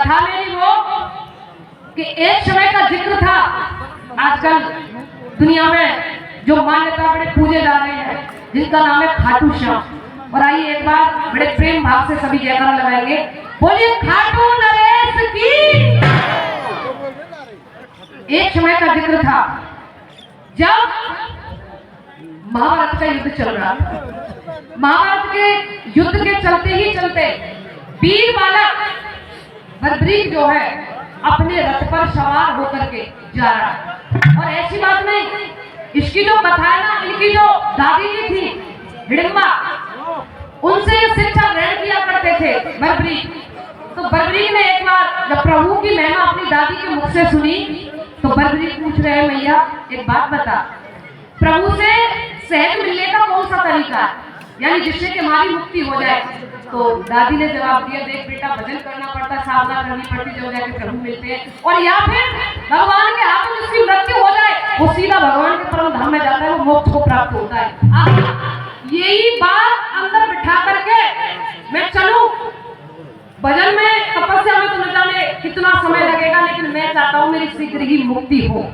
कथा मेरी वो कि एक समय का जिक्र था। आजकल दुनिया में जो मान्यता बड़े पूजे जा रहे हैं, जिनका नाम है खाटू श्याम। और आइए एक बार बड़े प्रेम भाव से सभी जयकारा लगाएंगे, बोलिए खाटू नरेश की। एक समय का जिक्र था जब महाभारत का युद्ध चल रहा था। महाभारत के युद्ध के चलते ही चलते वीर बालक बद्रीक जो है अपने रथ पर सवार होकर के जा रहा है। और ऐसी बात नहीं, इसकी जो कथा है ना, इनकी जो दादी जी थी हिडिंबा, उनसे ये शिक्षा ग्रहण किया करते थे बद्रीक। तो बद्रीक ने एक बार जब प्रभु की महिमा अपनी दादी के मुख से सुनी तो बद्रीक पूछ रहे हैं, मैया एक बात बता, प्रभु से सहज मिलने का कौन सा तरीका है, यानी जिससे कि हमारी मुक्ति हो जाए। तो दादी ने जवाब दिया, देख बेटा, भजन करना पड़ता, साधना करनी पड़ती, जब जाके प्रभु मिलते हैं। और या फिर भगवान के हाथ में जिसकी मृत्यु हो जाए वो सीधा भगवान के परम धाम में जाता है, वो मोक्ष को प्राप्त होता है। यही बात अंदर बिठा करके मैं चलूं भजन में, तपस्या में, तो न जाने कितना समय लगेगा, लेकिन मैं चाहता हूँ मेरी शीघ्र ही मुक्ति हो।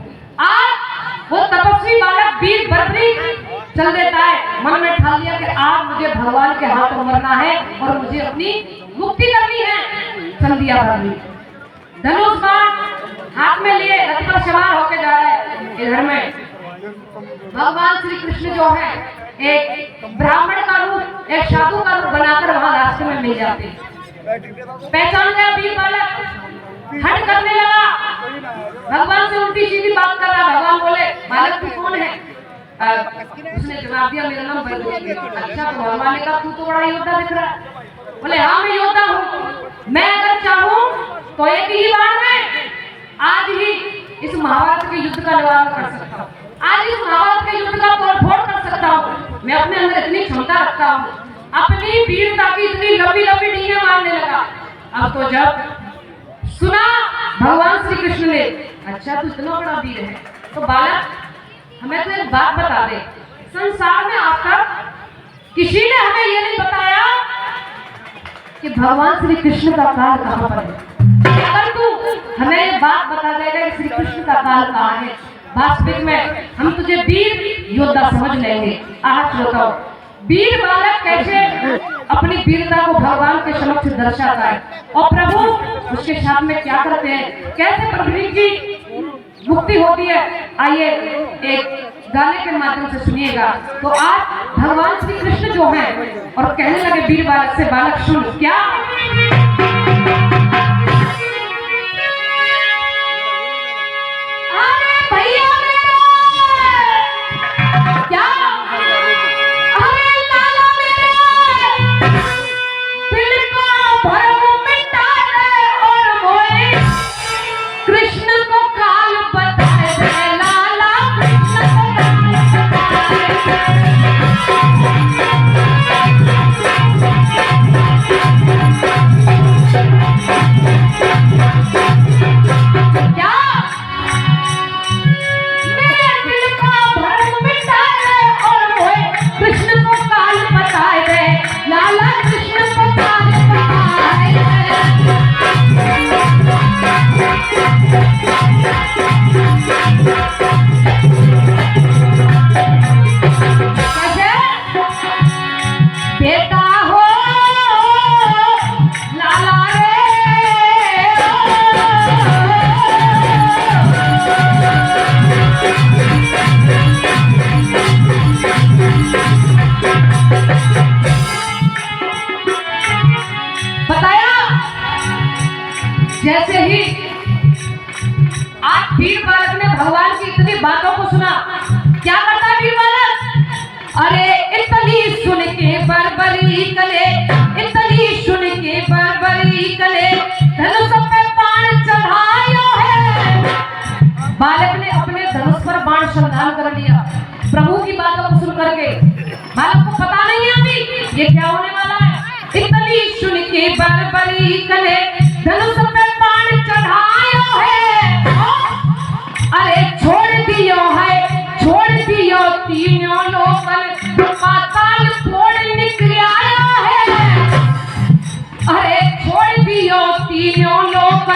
आज वो तपस्वी बालक वीर बद्रीक चल देता है, मन में ठान लिया कि आज मुझे भगवान के हाथ में मरना है और मुझे अपनी मुक्ति करनी है। चल दिया बद्रीक, धनुष बाण हाथ में लिए रथ पर सवार होकर जा रहा है। इधर में भगवान श्री कृष्ण जो है एक ब्राह्मण का रूप, एक साधु का रूप बनाकर वहां रास्ते में मिल जाते हैं। पहचान गया वीर बालक, हट करने लगा, भगवान से उल्टी सीधी बात कर रहा। भगवान बोले, बालक तू कौन है? उसने जवाब दिया, मेरा नाम बद्रीक है। अच्छा, तो भगवान ने कहा, तू तो बड़ा योद्धा दिख रहा है। बोले, हाँ मैं योद्धा हूँ, मैं अगर चाहूँ तो एक ही बार में आज ही इस महाभारत के युद्ध का निवारण कर सकता हूँ, आज इस महाभारत के युद्ध का तोड़फोड़ कर सकता हूँ। मैं अपने अंदर इतनी क्षमता रखता हूँ, अपनी वीरता की इतनी लंबी लंबी डींगे मारने लगा। अब तो जब सुना भगवान श्री कृष्ण ने, अच्छा तू इतना बड़ा वीर है, तो बालक हमें तो एक बात बता दे, संसार में आज तक किसी ने हमें ये नहीं बताया कि भगवान श्री कृष्ण का काल कहाँ पर है। अगर तू हमें ये बात बता देगा कि श्री कृष्ण का काल कहाँ है, वास्तविक में हम तुझे वीर योद्धा समझ लेंगे। आज बताओ वीर बालक कैसे अपनी वीरता को भगवान के समक्ष दर्शाता है और प्रभु उसके साथ में क्या करते हैं, कैसे बद्रीक की मुक्ति होती है। आइए एक गाने के माध्यम से सुनिएगा। तो आज भगवान श्री कृष्ण जो है और कहने लगे वीर बालक से, बालक सुन, क्या जैसे ही आज वीर बालक ने भगवान की इतनी बातों को सुना, क्या करता वीर बालक? अरे इतनी सुन के बरबरी कले, इतनी सुन के बरबरी कले, धनुष पे बाण चढ़ायो है। बालक ने अपने धनुष पर बाण संधान कर लिया प्रभु की बातों को सुन करके। बालक को पता नहीं है अभी ये क्या होने वाला है। इतनी सुन के बरबरी कले, धनुष पे बाण चढ़ायो है। अरे छोड़ दियो है, छोड़ दियो तीनों लोकल, पाताल फोड़ निकल आया है। अरे छोड़ दियो तीनों लोग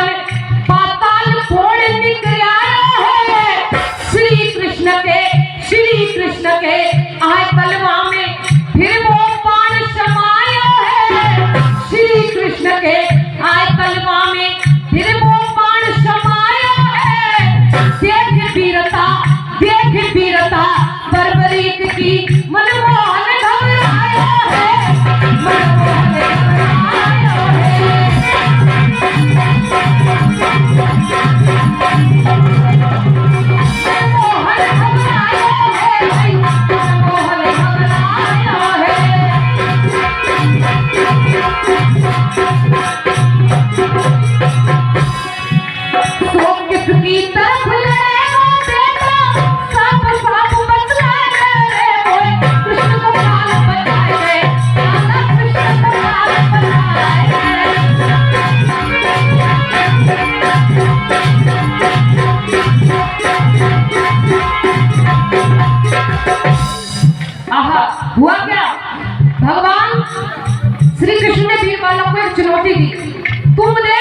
तू मुझे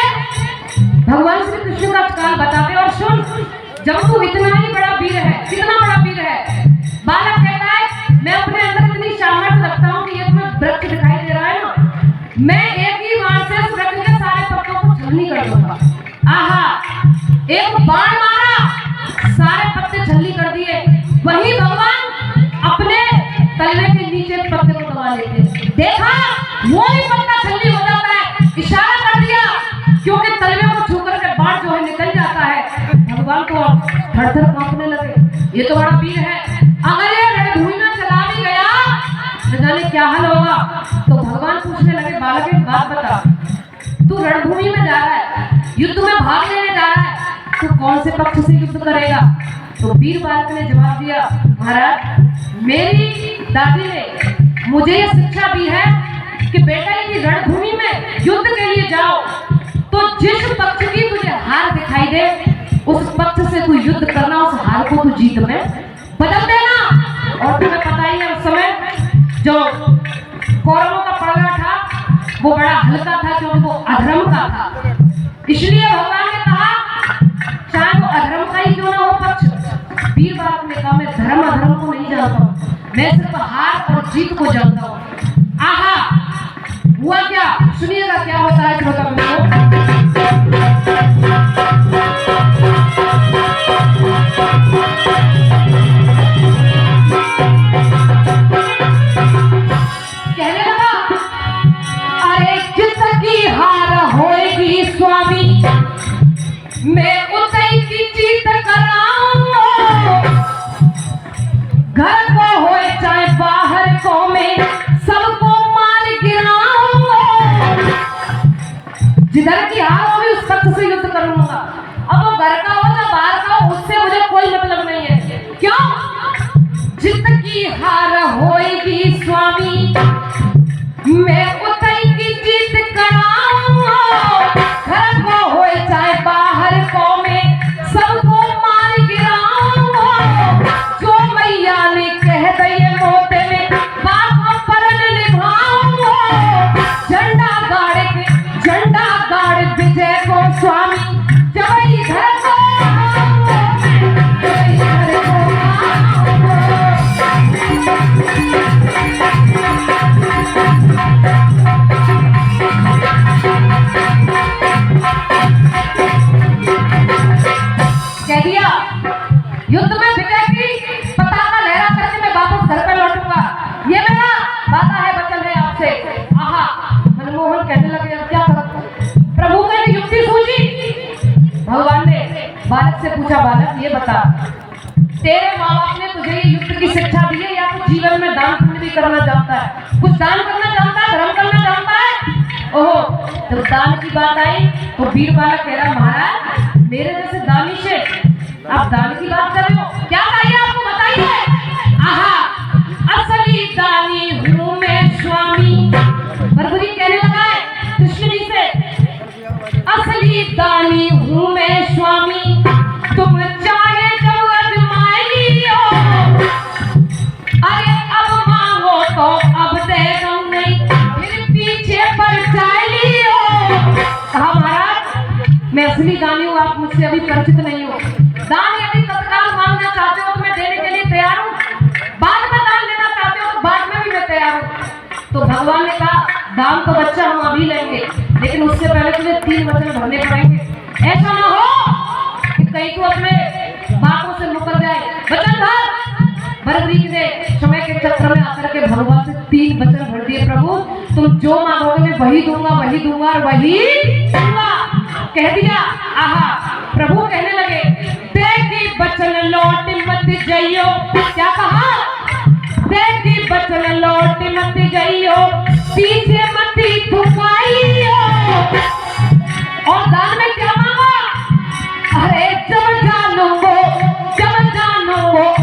भगवान श्री कृष्ण का काल बताते और सुन, जब तू इतना ही बड़ा वीर है, कितना बड़ा वीर है, बालक कहता है मैं अपने अंदर इतनी सामर्थ्य रखता हूँ कि ये तुम्हें वृक्ष दिखाई दे रहा है ना, मैं एक ही बाण से उस वृक्ष के सारे पत्तों को छलनी कर दूंगा। आहा, एक बाण मारा, सारे पत्ते छलनी कर दिए। वही भगवान अपने तलवे के नीचे पत्ते को दबा लेते, देखा वो भी पत्ता छलनी हो जाता है, इशारा कर दिया, क्योंकि तलवे को छू करके बाण जो है निकल जाता है। भगवान को थर-थर कांपने लगे, ये तो बड़ा वीर है, अगर ये रणभूमि में चला भी गया न जाने क्या हाल होगा। तो भगवान पूछने लगे, बालक एक बात बता, तू रणभूमि में जा रहा है, युद्ध में भाग लेने जा रहा है, तू कौन से पक्ष से युद्ध करेगा? तो वीर बालक ने जवाब दिया, महाराज मेरी दादी ने मुझे यह शिक्षा दी है कि बेटा यदि रणभूमि में युद्ध के लिए जाओ तो जिस पक्ष की तुझे हार दिखाई दे उस पक्ष से तू युद्ध करना, उस हार को तू जीत में बदल देना। और तुम्हें पता ही है उस समय जो कौरवों का पड़गा था वो बड़ा हल्का था, क्योंकि वो अधर्म का था, इसलिए भगवान ने कहा चाहे वो अधर्म का ही क्यों ना हो पक्ष। वीर बालक ने कहा मैं धर्म अधर्म को नहीं जानता हूँ, मैं सिर्फ हार और जीत को जानता हूँ। आहा, हुआ क्या, सुनिएगा क्या होता है श्रोता बंधुओं। कहने लगा, अरे जिसकी हार होएगी स्वामी मैं उतई की जीत कराऊंगा, घर को होए चाहे बाहर को मैं सबको मार गिराऊंगा, जिधर की हार होगी उस पक्ष से युद्ध करूंगा। अब वो घर का हो या बाहर का हो उससे मुझे कोई मतलब नहीं है, क्यों? जिसकी हार होएगी स्वामी मैं उतई की जीत कराऊंगा, घर को होए चाहे बाहर को मैं सबको मार गिराऊंगा, जो मैया ने कह दिए मोते में बातों पर निभाऊंगा, झंडा गाड़ विजय को स्वामी जब इधर को कह दिया युद्ध में विजय की पताका लहरा करके मैं वापस घर पर लौटूंगा, ये मेरा वादा है, वचन है आपसे। आहा, मनमोहन कहने लगे अब क्या करूं? प्रभु ने युक्ति सूझी। भगवान ने बालक से पूछा, बालक ये बता तेरे माँ बाप ने तुझे ये युद्ध की शिक्षा दी है या तू जीवन में दान पुण्य भी करना जानता है, कुछ दान करना जानता है, धर्म करना जानता है? ओहो, जब दान की बात आई तो वीर बालक कह रहा, महाराज मेरे जैसे दानी से आप दान की बात कर रहे हो, क्या चाहिए आपको बताइए। आहा, असली दानी हूँ मैं स्वामी, भरभरी कहने लगा है कृष्ण जी से, असली दानी हूँ मैं स्वामी, तुम चाहे जब अजमाए लियो, अरे अब मांगो तो अब दे दूंगी, फिर पीछे पर जाए लियो। कहा महाराज मैं असली दानी हूँ, आप मुझसे अभी परिचित नहीं हो, दान यदि तत्काल मांगना चाहते हो तो मैं देने के लिए तैयार हूँ, बाद में दान लेना चाहते हो तो बाद में भी मैं तैयार हूँ। तो भगवान ने कहा दान तो बच्चा हम अभी लेंगे, लेकिन उससे पहले तुझे 3 वचन भरने पड़ेंगे, ऐसा ना हो कि कहीं तो अपने बातों से मुकर जाए, वचन भर। बरबरी ने समय के चक्र में आकर के भगवान से 3 वचन भर दिए, प्रभु तुम जो मांगोगे मैं वही दूंगा, वही दूंगा और वही दूंगा, कह दिया। आहा, प्रभु कहने लगे देखी बचन लौट मत जाइयो, क्या कहा? देखी बचन लौट मत जाइयो, पीछे मत थुकाइयो। और दान में क्या मांगा? अरे जब जानूंगो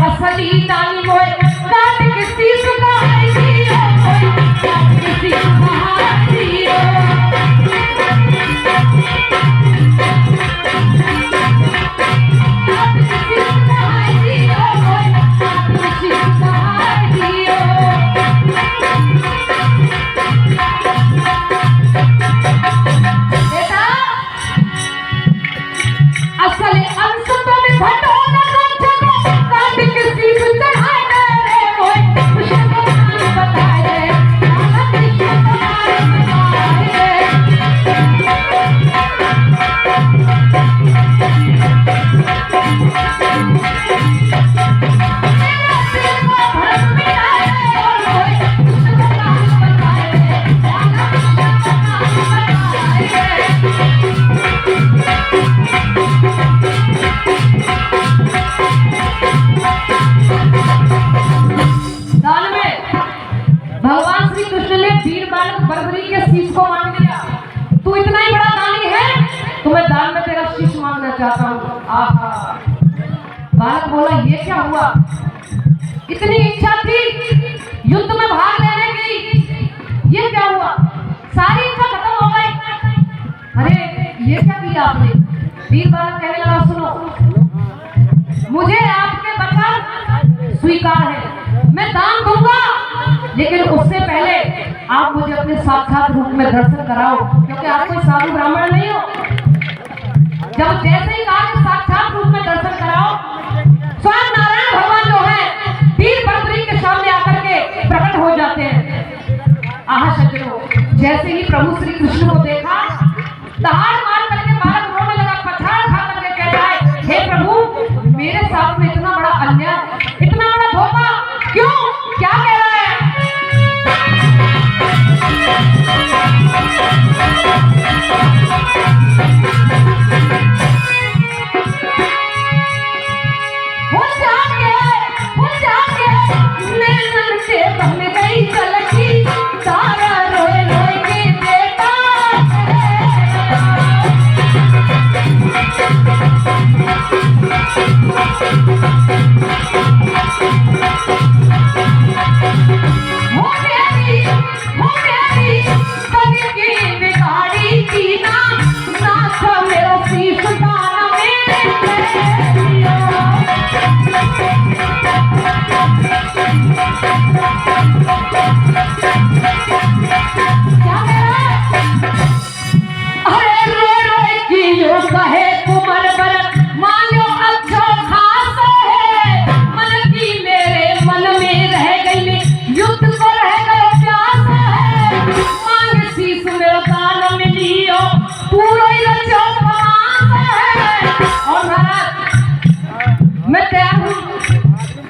असली दानी मोए, काट के सीस खाई दियो, काट के सीस खाई दियो। बोला ये क्या हुआ, इतनी इच्छा थी युद्ध में भाग लेने की, ये क्या हुआ, सारी इच्छा खत्म हो गई। अरे ये क्या किया आपने? वीर बालक कहने लगा सुनो, मुझे आपके वचन स्वीकार है, मैं दान दूंगा, लेकिन उससे पहले आप मुझे अपने साक्षात रूप में दर्शन कराओ, क्योंकि आप कोई साधु ब्राह्मण नहीं हो। जब जैसे ही कहा कि साक्षात रूप में दर्शन कराओ, स्वयं नारायण भगवान जो है वीर बलबरी के सामने आकर के प्रकट हो जाते हैं। आहा सज्जनों, जैसे ही प्रभु श्री कृष्ण को देखा, दहाड़ मार करके बालक रोने लगा, पछाड़ खा करके कह रहा है, हे प्रभु मेरे साथ में इतना बड़ा अन्याय, इतना बड़ा धोखा क्यों, क्या कह रहा है?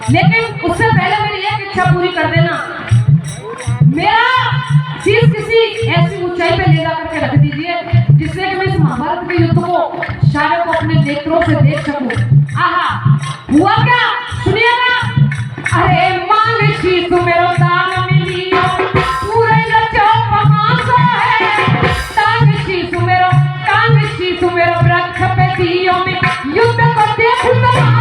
लेकिन उससे पहले मेरी एक इच्छा पूरी कर देना, मेरा शीश किसी ऐसी ऊंचाई पे ले जाकर के रख दीजिए जिससे कि मैं इस महाभारत के युद्ध को सारे को अपने नेत्रों से देख सकूं। आहा, हुआ क्या सुनिएगा। अरे मांग शीश मेरो दान मिलियो, पूरे रचो पमास है, टांग शीश मेरो वृक्ष पे दियो में, युद्ध को देखो तमाम